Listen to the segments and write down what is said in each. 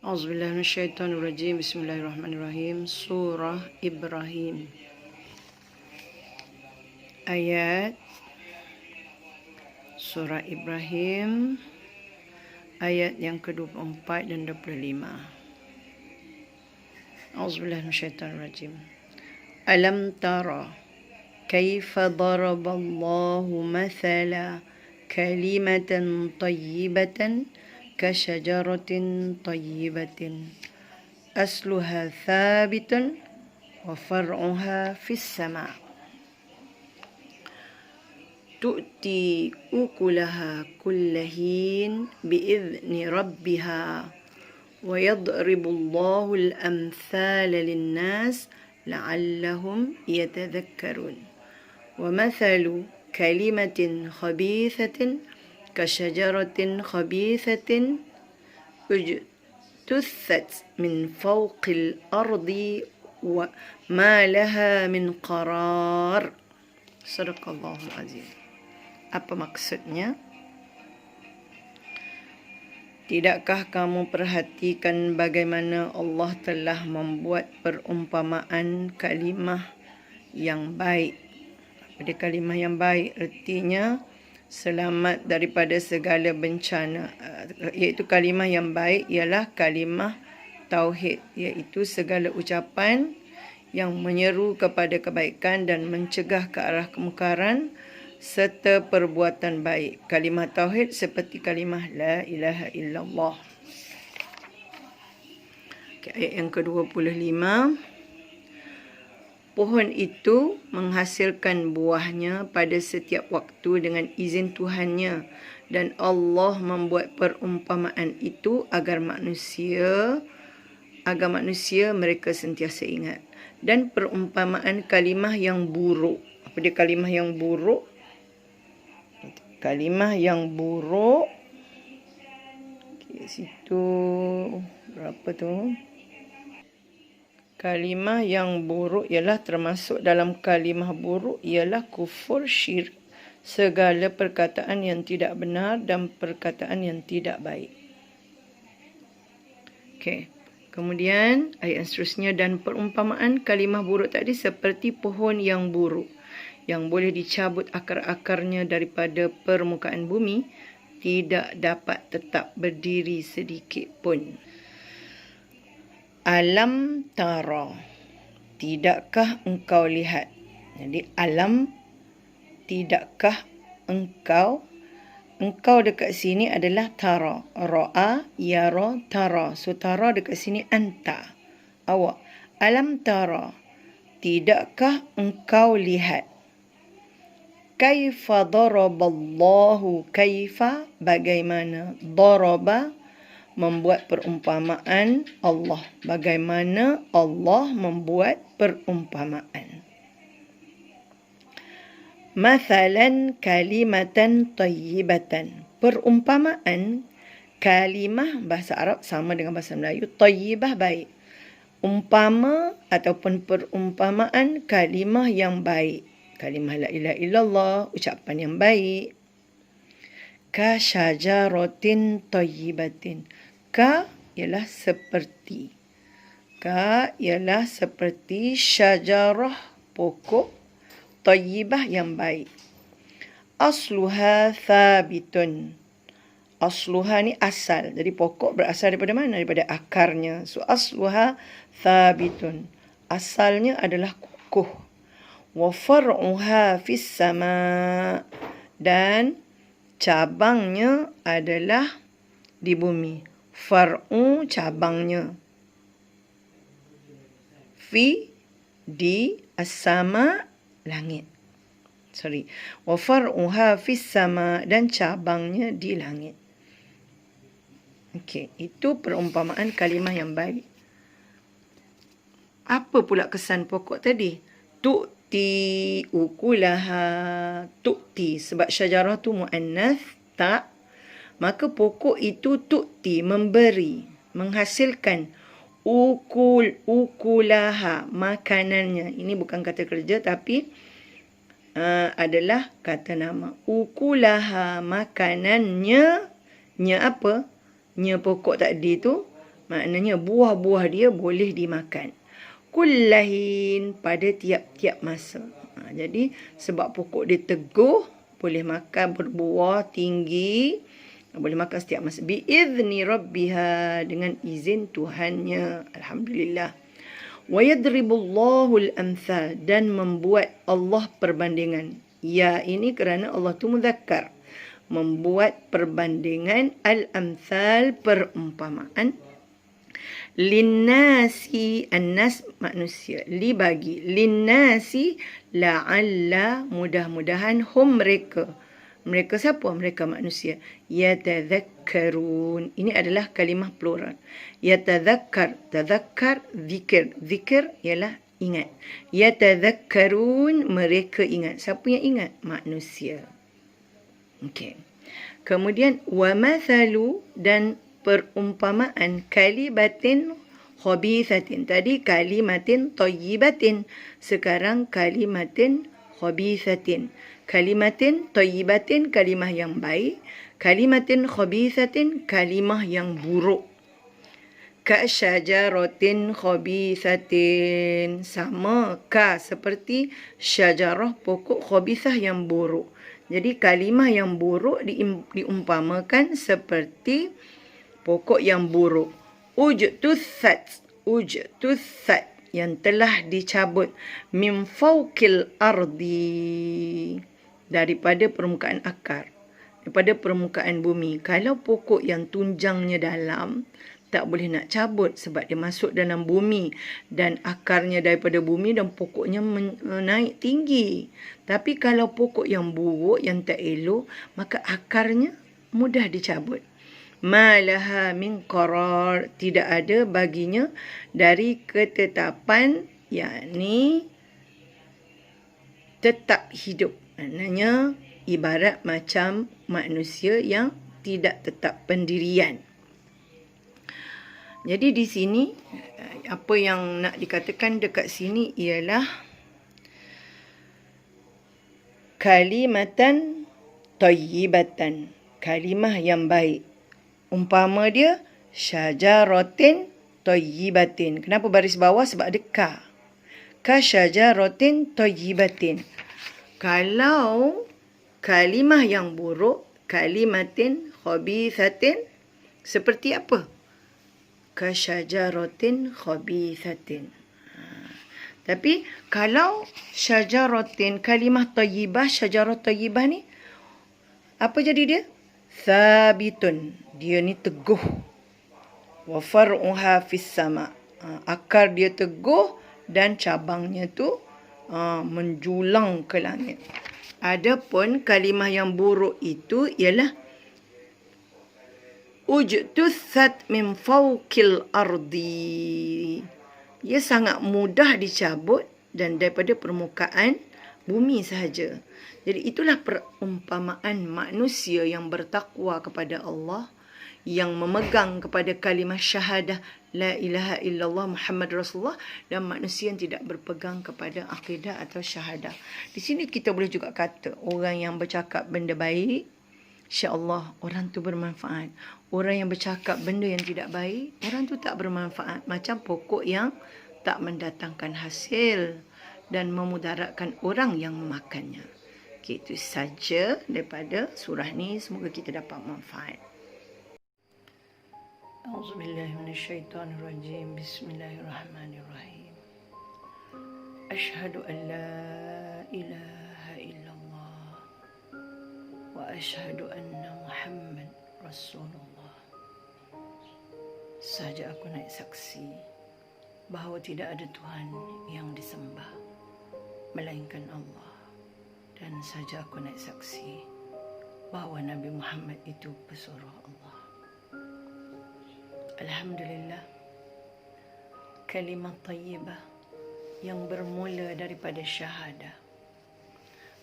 A'udzubillahi minasyaitonirrajim. Bismillahirrahmanirrahim. Surah Ibrahim. Ayat Surah Ibrahim ayat yang ke-24 dan 25. A'udzubillahi minasyaitonirrajim. Alam tara kaifa daraballahu mathala kalimatan tayyibatan kasyajaratin tayyibatin asluha thabitun wa far'uha fis sama' tu'ti ukulaha kullahin bi'izni rabbiha wa yadribullahu al-amthala lin-nas la'allahum yatadhakkarun wa mathalu kalimatin khabithatin kasyajaratin khabithatin ujtuthat min fawqil ardi wa ma laha min qarar. Sadaqallahul azim. Apa maksudnya? Tidakkah kamu perhatikan bagaimana Allah telah membuat perumpamaan kalimah yang baik? Pada kalimah yang baik artinya selamat daripada segala bencana, iaitu kalimah yang baik ialah kalimah tauhid, iaitu segala ucapan yang menyeru kepada kebaikan dan mencegah ke arah kemungkaran serta perbuatan baik. Kalimah tauhid seperti kalimah la ilaha illallah. Ayat yang ke-25. Pohon itu menghasilkan buahnya pada setiap waktu dengan izin Tuhannya, dan Allah membuat perumpamaan itu agar manusia mereka sentiasa ingat. Dan perumpamaan kalimah yang buruk. Apa dia kalimah yang buruk? Kalimah yang buruk. Okay, situ berapa tu? Kalimah yang buruk ialah termasuk dalam kalimah buruk ialah kufur, syirik, segala perkataan yang tidak benar dan perkataan yang tidak baik. Okey. Kemudian ayat yang seterusnya, dan perumpamaan kalimah buruk tadi seperti pohon yang buruk yang boleh dicabut akar-akarnya daripada permukaan bumi, tidak dapat tetap berdiri sedikit pun. Alam tara, tidakkah engkau lihat? Jadi alam, tidakkah engkau? Engkau dekat sini adalah tara. Ra'a, yara, tara. So tara dekat sini anta, awak. Alam tara, tidakkah engkau lihat? Kaifa daraballahu, kaifa bagaimana, daraba membuat perumpamaan Allah. Bagaimana Allah membuat perumpamaan. Mathalan kalimatan tayyibatan. Perumpamaan kalimah bahasa Arab sama dengan bahasa Melayu. Tayyibah baik. Umpama ataupun perumpamaan kalimah yang baik. Kalimah la ilaha illallah, ucapan yang baik. Ka syajaratin tayyibatin. Ka ialah seperti. Ka ialah seperti syajarah, pokok, tayyibah yang baik. Asluha thabitun. Asluha ni asal. Jadi pokok berasal daripada mana? Daripada akarnya. So asluha thabitun. Asalnya adalah kukuh. Wa far'uha fis sama'. Dan cabangnya adalah di bumi. Far'u cabangnya. Fi di as-sama langit. Wa far'uha fis sama, dan cabangnya di langit. Okey, itu perumpamaan kalimah yang baik. Apa pula kesan pokok tadi? Tu'ti ukulaha. Tu'ti sebab syajarah tu muannas, tak. Maka pokok itu tu'ti memberi, menghasilkan. Ukulaha makanannya. Ini bukan kata kerja tapi adalah kata nama. Ukulaha makanannya. Nya apa? Nya pokok tadi tu Maknanya buah-buah dia boleh dimakan. Kullahin, pada tiap-tiap masa. Jadi sebab pokok dia teguh, boleh makan, berbuah tinggi, boleh makan setiap masa. Biizni rabbiha, dengan izin Tuhannya. Alhamdulillah. Wa yadribullahu al-amthal, dan membuat Allah perbandingan. Ya, ini kerana Allah tu muzakkar. Membuat perbandingan al-amthal, perumpamaan. Linnasi, annas manusia, li bagi, linnasi la'alla, mudah-mudahan, hum mereka. Mereka siapa? Mereka manusia. Yatadhakkarun. Ini adalah kalimah plural. Yatadhakkar, tadhakkar, zikir. Zikir ialah ingat. Yatadhakkarun, mereka ingat. Siapa yang ingat? Manusia. Okey. Kemudian wa mathalu, dan perumpamaan kalimatin khabithatin. Tadi kalimatin thayyibatin, sekarang kalimatin khabithatin. Kalimatin thayyibatin, kalimah yang baik. Kalimatin khabithatin, kalimah yang buruk. Ka syajaratin khabithatin, sama ka, seperti syajarah, pokok, khabithah yang buruk. Jadi kalimah yang buruk diumpamakan seperti pokok yang buruk. Ujtuthat, ujtuthat, yang telah dicabut. Min fawqil ardi, daripada permukaan akar, daripada permukaan bumi. Kalau pokok yang tunjangnya dalam, tak boleh nak cabut sebab dia masuk dalam bumi dan akarnya daripada bumi dan pokoknya naik tinggi. Tapi kalau pokok yang buruk, yang tak elok, maka akarnya mudah dicabut. Malaha min qarar, tidak ada baginya dari ketetapan, yakni tetap hidup. Maknanya ibarat macam manusia yang tidak tetap pendirian. Jadi di sini apa yang nak dikatakan dekat sini ialah kalimatan thayyibatan, kalimah yang baik. Umpama dia syajaratin thayyibatin. Kenapa baris bawah? Sebab ada ka. Ka syajaratin thayyibatin. Kalau kalimah yang buruk, kalimatin khabithatin, seperti apa? Ka syajaratin khabithatin. Tapi kalau syajaratin, kalimah tayyibah, syajarah tayyibah ni, apa jadi dia? Thabitun, dia ni teguh. Wa far'uha fis sama', akar dia teguh dan cabangnya tu menjulang ke langit. Adapun kalimah yang buruk itu ialah ujtuthat min fawqil ardi. Ia sangat mudah dicabut dan daripada permukaan bumi sahaja. Jadi itulah perumpamaan manusia yang bertakwa kepada Allah, yang memegang kepada kalimah syahadah la ilaha illallah Muhammad Rasulullah, dan manusia yang tidak berpegang kepada akidah atau syahadah. Di sini kita boleh juga kata orang yang bercakap benda baik, insya-Allah orang tu bermanfaat. Orang yang bercakap benda yang tidak baik, orang tu tak bermanfaat. Macam pokok yang tak mendatangkan hasil dan memudaratkan orang yang memakannya. Itu saja daripada surah ni. Semoga kita dapat manfaat. Auzubillahiminasyaitanirrajim. Bismillahirrahmanirrahim. Asyhadu an la ilaha illallah wa asyhadu anna Muhammad Rasulullah. Saja aku naik saksi bahawa tidak ada Tuhan yang disembah melainkan Allah, dan saja aku naik saksi bahawa Nabi Muhammad itu pesuruh Allah. Alhamdulillah, kalimah tayyibah yang bermula daripada syahadah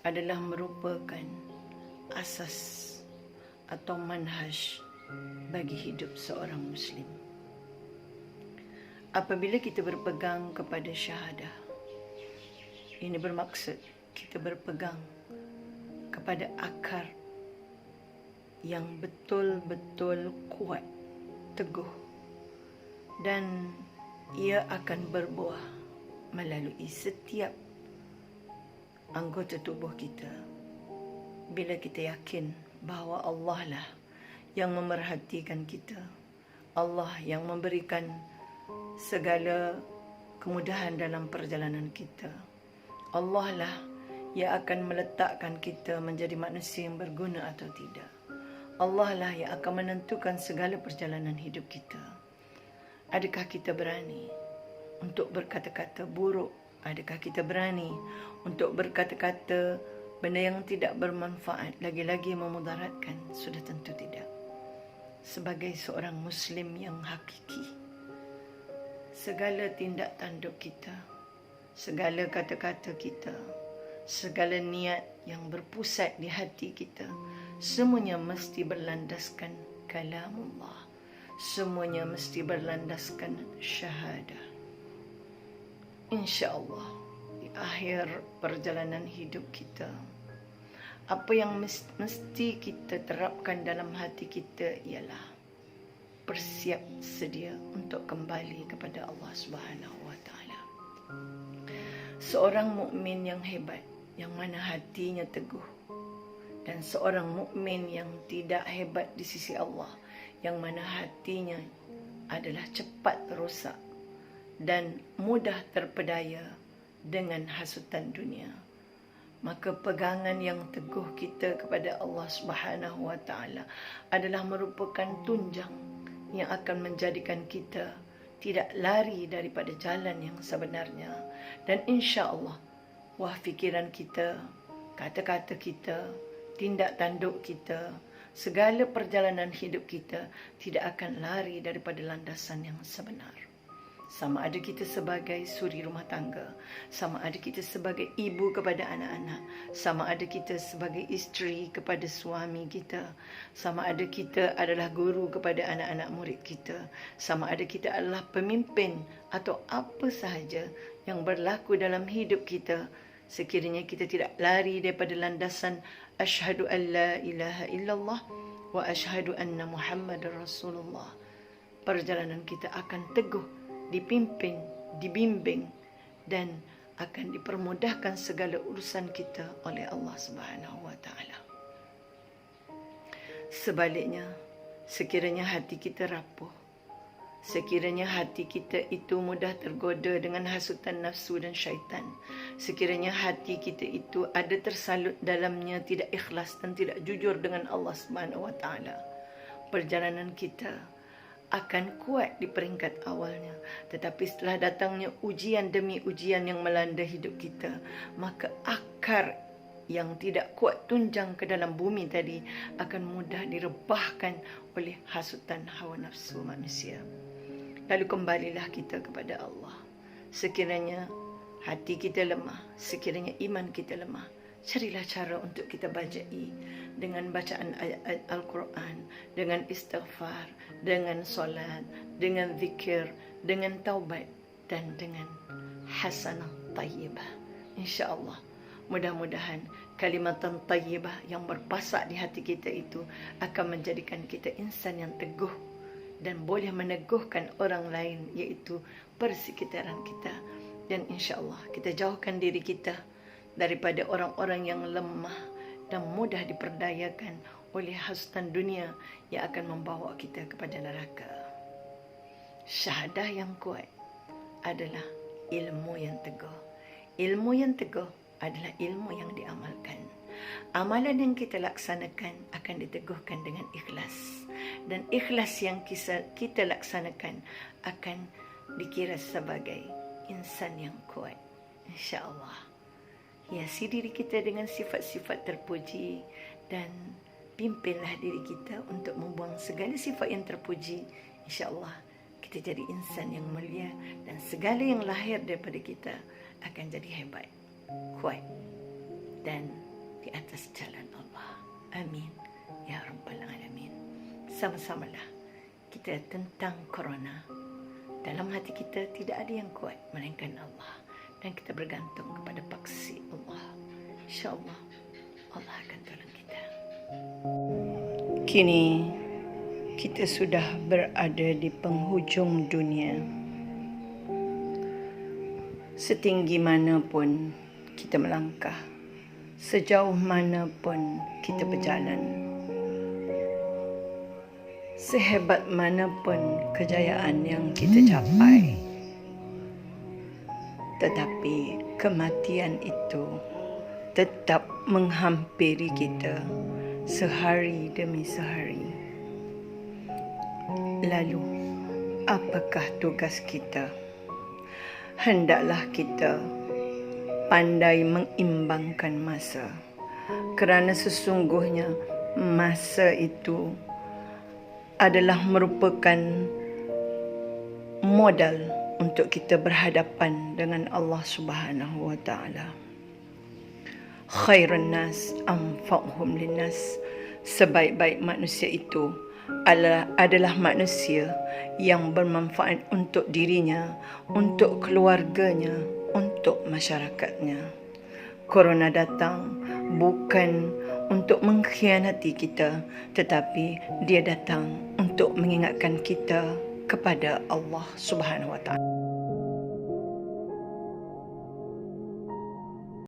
adalah merupakan asas atau manhaj bagi hidup seorang Muslim. Apabila kita berpegang kepada syahadah, ini bermaksud kita berpegang kepada akar yang betul-betul kuat, teguh, dan ia akan berbuah melalui setiap anggota tubuh kita. Bila kita yakin bahawa Allah lah yang memerhatikan kita, Allah yang memberikan segala kemudahan dalam perjalanan kita, Allah lah yang akan meletakkan kita menjadi manusia yang berguna atau tidak. Allah lah yang akan menentukan segala perjalanan hidup kita. Adakah kita berani untuk berkata-kata buruk? Adakah kita berani untuk berkata-kata benda yang tidak bermanfaat, lagi-lagi memudaratkan? Sudah tentu tidak. Sebagai seorang Muslim yang hakiki, segala tindak tanduk kita, segala kata-kata kita, segala niat yang berpusat di hati kita, semuanya mesti berlandaskan kalamullah. Semuanya mesti berlandaskan syahadah. InsyaAllah di akhir perjalanan hidup kita, apa yang mesti kita terapkan dalam hati kita ialah bersiap sedia untuk kembali kepada Allah Subhanahu wa taala. Seorang mukmin yang hebat, yang mana hatinya teguh, dan seorang mukmin yang tidak hebat di sisi Allah, yang mana hatinya adalah cepat rosak dan mudah terpedaya dengan hasutan dunia, maka pegangan yang teguh kita kepada Allah Subhanahu wa taala adalah merupakan tunjang yang akan menjadikan kita tidak lari daripada jalan yang sebenarnya. Dan insya-Allah wah fikiran kita, kata-kata kita, tindak tanduk kita, segala perjalanan hidup kita tidak akan lari daripada landasan yang sebenar. Sama ada kita sebagai suri rumah tangga, sama ada kita sebagai ibu kepada anak-anak, sama ada kita sebagai isteri kepada suami kita, sama ada kita adalah guru kepada anak-anak murid kita, sama ada kita adalah pemimpin atau apa sahaja yang berlaku dalam hidup kita, sekiranya kita tidak lari daripada landasan asyhadu an la ilaha illallah wa asyhadu anna Muhammadar Rasulullah, perjalanan kita akan teguh, dipimpin, dibimbing, dan akan dipermudahkan segala urusan kita oleh Allah Subhanahu wa taala. Sebaliknya, sekiranya hati kita rapuh, sekiranya hati kita itu mudah tergoda dengan hasutan nafsu dan syaitan, sekiranya hati kita itu ada tersalut dalamnya tidak ikhlas dan tidak jujur dengan Allah Subhanahu wa taala, perjalanan kita akan kuat di peringkat awalnya, tetapi setelah datangnya ujian demi ujian yang melanda hidup kita, maka akar yang tidak kuat tunjang ke dalam bumi tadi akan mudah direbahkan oleh hasutan hawa nafsu manusia. Lalu kembalilah kita kepada Allah. Sekiranya hati kita lemah, sekiranya iman kita lemah, carilah cara untuk kita bajai dengan bacaan ayat Al-Quran, dengan istighfar, dengan solat, dengan zikir, dengan taubat, dan dengan hasanah tayyibah. InsyaAllah, mudah-mudahan kalimatan tayyibah yang berpasak di hati kita itu akan menjadikan kita insan yang teguh dan boleh meneguhkan orang lain, iaitu persekitaran kita. Dan insyaAllah kita jauhkan diri kita daripada orang-orang yang lemah dan mudah diperdayakan oleh hasutan dunia yang akan membawa kita kepada neraka. Syahadah yang kuat adalah ilmu yang teguh. Ilmu yang teguh adalah ilmu yang diamalkan. Amalan yang kita laksanakan akan diteguhkan dengan ikhlas. Dan ikhlas yang kita laksanakan akan dikira sebagai insan yang kuat. InsyaAllah. Hiasi diri kita dengan sifat-sifat terpuji dan pimpinlah diri kita untuk membuang segala sifat yang terpuji. InsyaAllah kita jadi insan yang mulia dan segala yang lahir daripada kita akan jadi hebat, kuat dan di atas jalan Allah. Amin ya Rabbal Alamin. Sama-samalah kita tentang corona. Dalam hati kita tidak ada yang kuat melainkan Allah, dan kita bergantung kepada paksi Allah. InsyaAllah Allah akan tolong kita. Kini kita sudah berada di penghujung dunia. Setinggi mana pun kita melangkah, sejauh mana pun kita berjalan, sehebat mana pun kejayaan yang kita capai, tetapi kematian itu tetap menghampiri kita sehari demi sehari. Lalu, apakah tugas kita? Hendaklah kita pandai mengimbangkan masa, kerana sesungguhnya masa itu adalah merupakan modal untuk kita berhadapan dengan Allah Subhanahu wa taala. Khairun nas anfa'uhum linnas. Sebaik-baik manusia itu adalah manusia yang bermanfaat untuk dirinya, untuk keluarganya, untuk masyarakatnya. Corona datang bukan untuk mengkhianati kita, tetapi dia datang untuk mengingatkan kita kepada Allah Subhanahu wa taala.